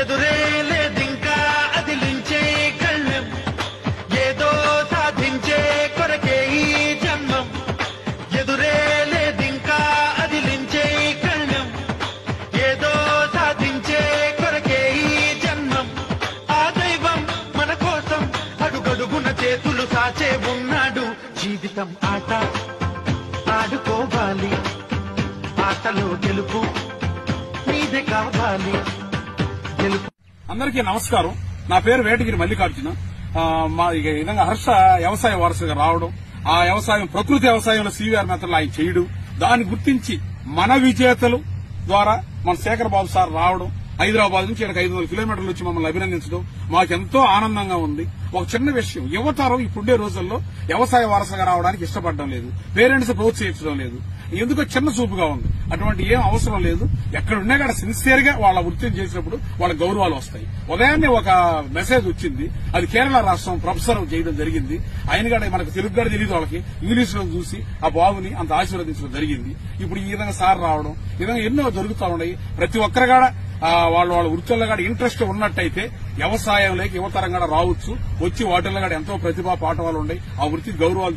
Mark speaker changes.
Speaker 1: ఎదురే లేదింకా అదిలించే కళ్ళం, ఏదో సాధించే కొరకే ఈ జన్మం. ఎదురే లేదింకా అదిలించే కళ్ళం, ఏదో సాధించే కొరకే ఈ జన్మం. ఆ దైవం మన కోసం అడుగడుగున చేతులు సాచే ఉన్నాడు. జీవితం ఆట ఆడుకోవాలి, ఆటలో గెలుపు నీదే కావాలి.
Speaker 2: అందరికీ నమస్కారం. నా పేరు వేటగిరి మల్లికార్జున. మా ఈ విధంగా హర్ష వ్యవసాయ వారసుగా రావడం, ఆ వ్యవసాయం ప్రకృతి వ్యవసాయంలో సివిఆర్ మెథడ్లో ఆయన చేయడం, దాన్ని గుర్తించి మన విజేతలు ద్వారా మన శేఖర్ బాబు సార్ రావడం, హైదరాబాద్ నుంచి ఇక్కడికి 500 కిలోమీటర్లు వచ్చి మమ్మల్ని అభినందించడం మాకెంతో ఆనందంగా ఉంది. ఒక చిన్న విషయం, యువతరం ఇప్పుండే రోజుల్లో వ్యవసాయ వారసుగా రావడానికి ఇష్టపడడం లేదు, పేరెంట్స్ ప్రోత్సహించడం లేదు, ఎందుకో చిన్న చూపుగా ఉంది. అటువంటి ఏం అవసరం లేదు. ఎక్కడున్నా కూడా సిన్సియర్ గా వాళ్ళ వృత్తిని చేసినప్పుడు వాళ్ళ గౌరవాలు వస్తాయి. ఉదయాన్నే ఒక మెసేజ్ వచ్చింది, అది కేరళ రాష్ట్రం ప్రొఫెసర్ చేయడం జరిగింది. ఆయన కూడా మనకు తెలుగు కూడా తెలియదు, వాళ్ళకి ఇంగ్లీష్ లో చూసి ఆ బాబుని అంత ఆశీర్వదించడం జరిగింది. ఇప్పుడు ఈ విధంగా సార్ రావడం, ఈ విధంగా ఎన్నో జరుగుతూ ఉన్నాయి. ప్రతి ఒక్కరు కూడా వాళ్ళ వృత్తుల్లో కూడా ఇంట్రెస్ట్ ఉన్నట్టయితే వ్యవసాయంలోకి యువతరం కూడా రావచ్చు, వచ్చి వాటిల్లో కూడా ఎంతో ప్రతిభా పాఠవాలు ఉన్నాయి. ఆ వృత్తి గౌరవాలు